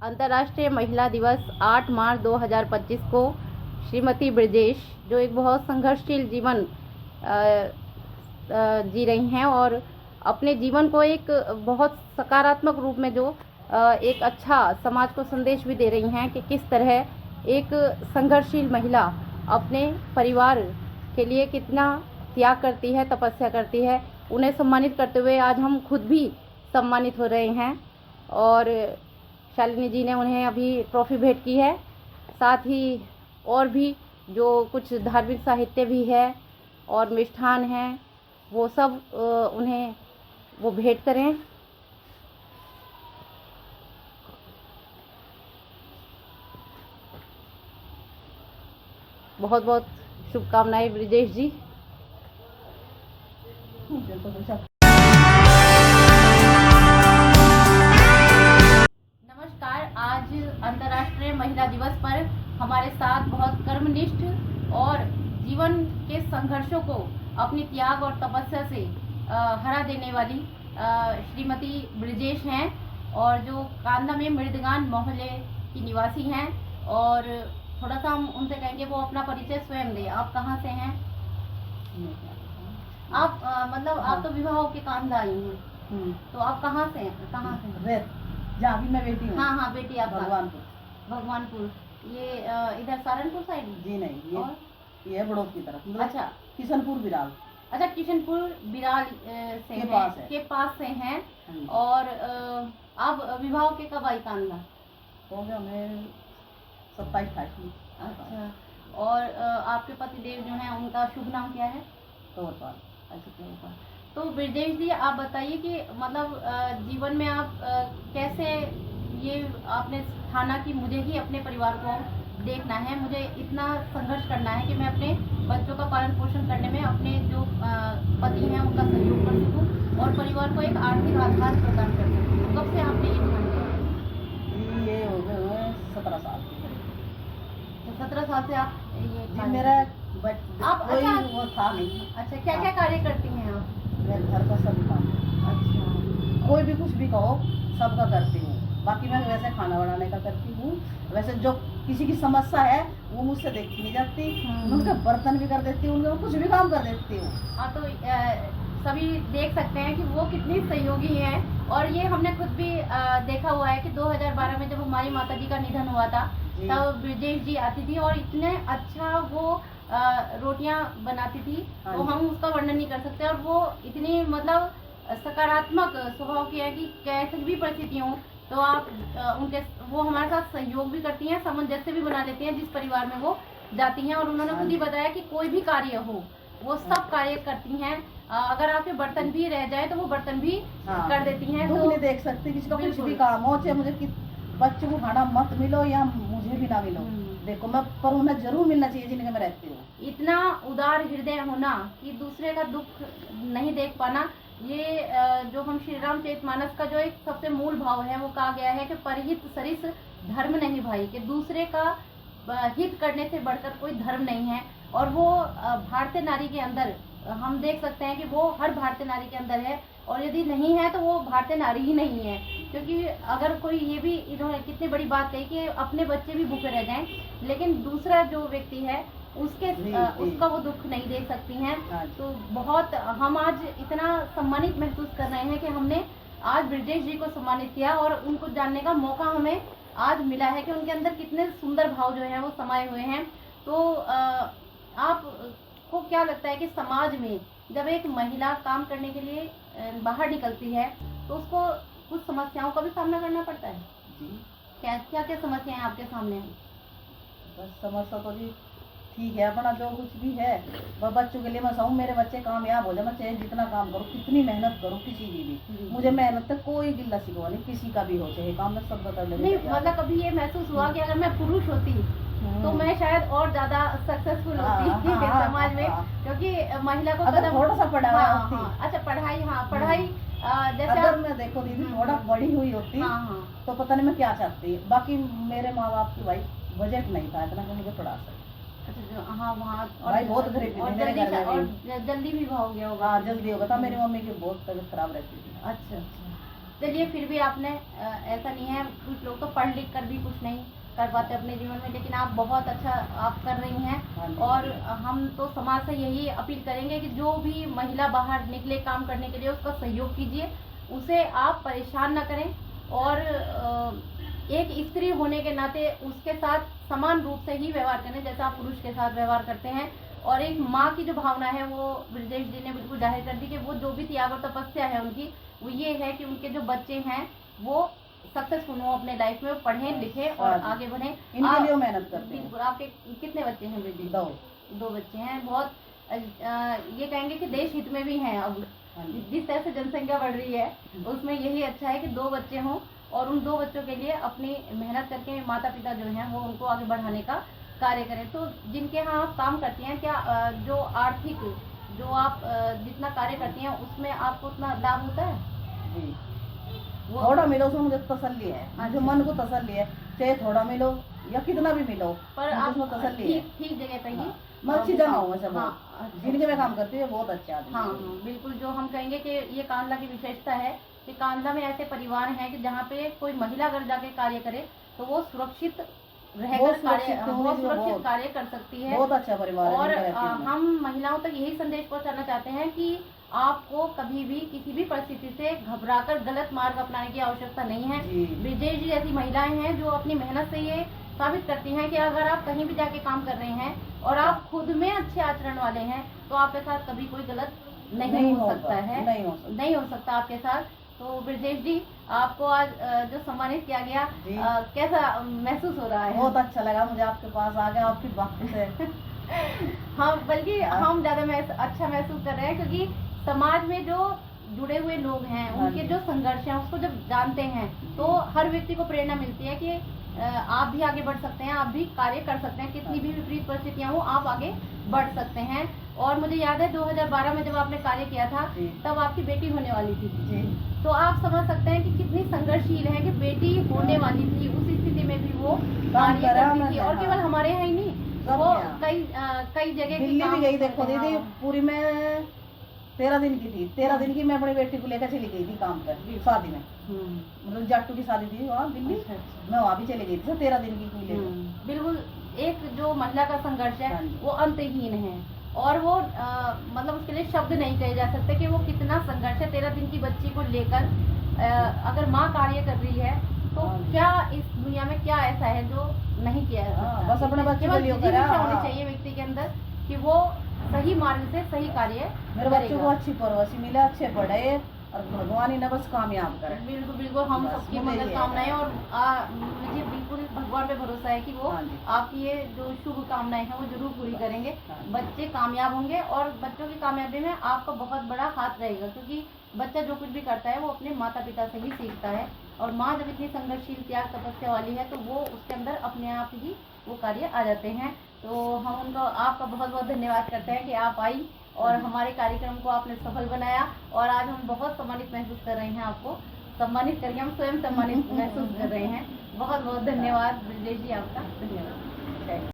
अंतर्राष्ट्रीय महिला दिवस 8 मार्च 2025 को श्रीमती ब्रजेश, जो एक बहुत संघर्षशील जीवन जी रही हैं और अपने जीवन को एक बहुत सकारात्मक रूप में जो एक अच्छा समाज को संदेश भी दे रही हैं कि किस तरह एक संघर्षशील महिला अपने परिवार के लिए कितना त्याग करती है, तपस्या करती है। उन्हें सम्मानित करते हुए आज हम खुद भी सम्मानित हो रहे हैं और शालिनी जी ने उन्हें अभी ट्रॉफी भेंट की है। साथ ही और भी जो कुछ धार्मिक साहित्य भी है और मिष्ठान हैं, वो सब उन्हें वो भेंट करें। बहुत बहुत शुभकामनाएं ब्रिजेश जी। नमस्कार। आज अंतर्राष्ट्रीय महिला दिवस पर हमारे साथ बहुत कर्मनिष्ठ और जीवन के संघर्षों को अपनी त्याग और तपस्या से हरा देने वाली श्रीमती ब्रजेश हैं और जो कांदा में मृदगान मोहल्ले की निवासी हैं। और थोड़ा सा हम उनसे कहेंगे वो अपना परिचय स्वयं दें। आप कहाँ से हैं? आप मतलब आप तो विवाह के कांदा आई हैं, तो आप कहाँ से हैं? कहाँ से? जहाँ भी मैं बेटी हूँ। हाँ हाँ, बेटी आप भगवानपुर। भगवानपुर। ये इधर सहारनपुर साइड? जी नहीं, ये बड़ौद की तरफ। अच्छा, किशनपुर बिराल। अच्छा, किशनपुर बिराल के पास से हैं। और आप विवाह के कब आई कांदा? हो गया मैं 27-28। अच्छा, और आपके पति देव जो हैं उनका शुभ नाम क्या है? तोरपाल। अच्छा, तोरपाल। तो ब्रजेश जी, आप बताइए कि मतलब जीवन में आप कैसे ये आपने ठाना कि मुझे ही अपने परिवार को देखना है, मुझे इतना संघर्ष करना है कि मैं अपने बच्चों का पालन पोषण करने में अपने जो पति हैं उनका सहयोग कर सकूं और परिवार को एक आर्थिक आधार प्रदान कर सकूं। कब से आपने ये ठान लिया? ये हो गए 17 साल की। तो 17 साल से आप ये मेरा आप कोई अच्छा, वो था नहीं। अच्छा, क्या क्या कार्य करती हैं आप? मैं घर का सब काम। अच्छा, कोई भी कुछ भी कहो सबका करती हूँ। बाकी मैं वैसे खाना बनाने का करती हूँ। वैसे जो किसी की समस्या है वो मुझसे देखी नहीं जाती। उनके बर्तन भी कर देती हूँ, उनका कुछ भी काम कर देती हूँ। हाँ, तो सभी देख सकते हैं कि वो कितनी सहयोगी हैं। और ये हमने खुद भी देखा हुआ है कि 2012 में जब हमारी माता जी का निधन हुआ था तब ब्रजेश जी आती थी और इतने अच्छा वो रोटियां बनाती थी, तो हम उसका वर्णन नहीं कर सकते। और वो इतनी मतलब सकारात्मक स्वभाव की है कि कैसी भी परिस्थिति हो तो आप उनके वो हमारे साथ सहयोग भी करती हैं, सामंजस्य भी बना देती हैं जिस परिवार में वो जाती हैं। और उन्होंने खुद ही बताया कि कोई भी कार्य हो वो सब कार्य करती हैं। अगर आपके बर्तन भी रह जाए तो वो बर्तन भी कर देती हैं। तो नहीं देख सकती किसी का कुछ भी काम हो, चाहे मुझे बच्चों को खाना मत मिलो या मुझे भी ना मिलो, देखो मैं पर उन्हें जरूर मिलना चाहिए जिनके मैं रहती हूँ। इतना उदार हृदय होना कि दूसरे का दुख नहीं देख पाना, ये जो हम श्री रामचरितमानस का जो एक सबसे मूल भाव है वो कहा गया है कि परहित सरिस धर्म नहीं भाई, कि दूसरे का हित करने से बढ़कर कोई धर्म नहीं है। और वो भारतीय नारी के अंदर हम देख सकते हैं कि वो हर भारतीय नारी के अंदर है, और यदि नहीं है तो वो भारतीय नारी ही नहीं है। क्योंकि अगर कोई ये भी इन्होंने कितनी बड़ी बात कही कि अपने बच्चे भी भूखे रह जाएं लेकिन दूसरा जो व्यक्ति है उसका वो दुख नहीं देख सकती हैं। तो बहुत हम आज इतना सम्मानित महसूस कर रहे हैं कि हमने आज ब्रजेश जी को सम्मानित किया और उनको जानने का मौका हमें आज मिला है कि उनके अंदर कितने सुंदर भाव जो हैं वो समाये हुए हैं। तो आपको क्या लगता है कि समाज में जब एक महिला काम करने के लिए बाहर निकलती है तो उसको कुछ समस्याओं का भी सामना करना पड़ता है? क्या क्या क्या समस्याएं आपके सामने हैं? बस समस्या तो जी ठीक है, अपना जो कुछ भी है वह बच्चों के लिए मैं चाहूँ मेरे बच्चे कामयाब हो जाए। मैं चाहे जितना काम करूँ, कितनी मेहनत करूँ, किसी की भी मुझे मेहनत तक कोई गिल्ला शिकवा नहीं, किसी का भी हो चाहे काम मैं सब कर लेती। नहीं मतलब कभी ये महसूस हुआ कि अगर मैं पुरुष होती तो मैं शायद और ज्यादा सक्सेसफुल होती समाज में, क्योंकि महिला को अगर थोड़ा सा पढ़ा होती। अच्छा, पढ़ाई जैसे अगर मैं देखो दीदी थोड़ा बड़ी हुई होती तो पता नहीं मैं क्या चाहती। बाकी मेरे माँ बाप की भाई बजट नहीं था इतना कि मुझे पढ़ा सके। अच्छा, हाँ, वहाँ भाई बहुत गरीबी थी मेरे घर में। और जल्दी भी हो गया होगा? हाँ, जल्दी होगा था। मेरी मम्मी की बहुत तबीयत खराब रहती थी। अच्छा, चलिए, फिर भी आपने ऐसा नहीं है, कुछ लोग तो पढ़ लिख कर भी कुछ नहीं कर पाते अपने जीवन में, लेकिन आप बहुत अच्छा आप कर रही हाँ हैं। जी। और हम तो समाज से यही अपील करेंगे कि जो भी महिला बाहर निकले काम करने के लिए उसका सहयोग कीजिए, उसे आप परेशान ना करें, और एक स्त्री होने के नाते उसके साथ समान रूप से ही व्यवहार करें जैसा आप पुरुष के साथ व्यवहार करते हैं। और एक माँ की जो भावना है वो ब्रजेश जी ने बिल्कुल जाहिर कर दी कि वो जो भी त्याग और तपस्या है उनकी, वो ये है कि उनके जो बच्चे हैं वो सक्सेसफुल हो अपने लाइफ में, पढ़ें लिखें और आगे बढ़ें। इनके लिए मेहनत करते हैं। बिल्कुल। आपके कितने बच्चे हैं ब्रजेश? 2 बच्चे हैं। बहुत ये कहेंगे कि देश हित में भी हैं। अब जिस तरह से जनसंख्या बढ़ रही है उसमें यही अच्छा है कि 2 बच्चे हों, और उन 2 बच्चों के लिए अपनी मेहनत करके माता पिता जो हैं वो उनको आगे बढ़ाने का कार्य करें। तो जिनके यहाँ आप काम करती हैं, क्या जो आर्थिक जो आप जितना कार्य करती हैं उसमें आपको उतना लाभ होता है? जी, वो थोड़ा मिलो उसमें मुझे तसल्ली है, अच्छा। मुझे मन को तसल्ली है, चाहे थोड़ा मिलो या कितना भी मिलो, पर मुझे आप उसमें तसल्ली है। ठीक जगह पे ही हाँ, मैं अच्छी जगह हूँ वैसे। हाँ, बहुत जिनके मैं काम करती हूँ बहुत अच्छे आदमी हाँ हैं। हाँ, बिल्कुल। जो हम कहेंगे कि ये कांधला की विशेषता है कि कांधला में ऐसे परिवार हैं कि जहाँ पे कोई महिला अगर जाके कार्य करे तो वो सुरक्षित रहकर बहुत कार्य सुरक्षित होने बहुत से सुरक्षित बहुत- कार्य कर सकती है। बहुत अच्छा परिवार है और जिनका रहती हूँ मैं। हम महिलाओं तक यही संदेश पहुंचाना चाहते हैं कि आपको कभी भी किसी भी परिस्थिति से घबराकर गलत मार्ग अपनाने की आवश्यकता नहीं है। जी। ब्रिजेश जी ऐसी महिलाएं हैं जो अपनी मेहनत से ये साबित करती हैं कि अगर आप कहीं भी जाके काम कर रहे हैं और आप खुद में अच्छे आचरण वाले हैं तो आपके साथ कभी कोई गलत नहीं हो सकता है, नहीं हो सकता आपके साथ। तो ब्रजेश जी, आपको आज जो सम्मानित किया गया, जी। कैसा महसूस हो रहा है? बहुत अच्छा लगा मुझे आपके पास आ गया, आपकी बात से। हाँ, बल्कि हम ज्यादा अच्छा महसूस कर रहे हैं क्योंकि समाज में जो जुड़े हुए लोग हैं उनके जो संघर्ष हैं उसको जब जानते हैं तो हर व्यक्ति को प्रेरणा मिलती है कि आप भी आगे बढ़ सकते हैं, आप भी कार्य कर सकते हैं, कितनी भी विपरीत परिस्थितियां हो आप आगे बढ़ सकते हैं। और मुझे याद है 2012 में जब आपने कार्य किया था तब आपकी बेटी होने वाली थी जी। तो आप समझ सकते हैं कि कितनी संघर्षशील है कि बेटी होने वाली थी, उस स्थिति में भी वो कार्य करती थी। और केवल हमारे यहाँ ही नहीं, वो कई जगह दिल्ली भी गई। देखो दीदी, पूरी में 13 दिन की थी, 13 दिन की मैं अपनी बेटी को लेकर चली गई थी काम पर, शादी में। मतलब जाटू की शादी थी वहाँ दिल्ली। मैं वहाँ भी चली गई थी 13 दिन की कुल लेकर। बिल्कुल। एक जो महिला का संघर्ष है वो अंतहीन है, और वो मतलब उसके लिए शब्द नहीं कहे जा सकते कि वो कितना संघर्ष है। 13 दिन की बच्ची को लेकर अगर माँ कार्य कर रही है तो क्या इस दुनिया में क्या ऐसा है जो नहीं किया जा सकता? बस अपने बच्चे को केवल लियो जिज्ञासा होनी चाहिए व्यक्ति के अंदर कि वो सही मार्ग से सही कार्य मेरे बच्चों को अच्छी परवरिश मिले, अच्छे पढ़े और भगवान इन्हें बस कामयाब करे। बिल्कुल बिल्कुल, हम बस सबकी मुझे मंगल ये कामनाएं। और मुझे बिल्कुल भगवान पे भरोसा है कि वो हाँ जी। आपकी ये जो शुभ कामनाएं हैं वो जरूर पूरी करेंगे। बच्चे कामयाब होंगे और बच्चों की कामयाबी में आपका बहुत बड़ा हाथ रहेगा, क्योंकि बच्चा जो कुछ भी करता है वो अपने माता पिता से ही सीखता है। और माँ जब इतनी संघर्षशील त्याग तपस्या वाली है तो वो उसके अंदर अपने आप ही वो कार्य आ जाते हैं। तो हम उनका आपका बहुत बहुत धन्यवाद करते हैं कि आप आई और हमारे कार्यक्रम को आपने सफल बनाया। और आज हम बहुत सम्मानित महसूस कर रहे हैं, आपको सम्मानित करके हम स्वयं सम्मानित महसूस कर रहे हैं। बहुत बहुत धन्यवाद ब्रजेश जी, आपका धन्यवाद।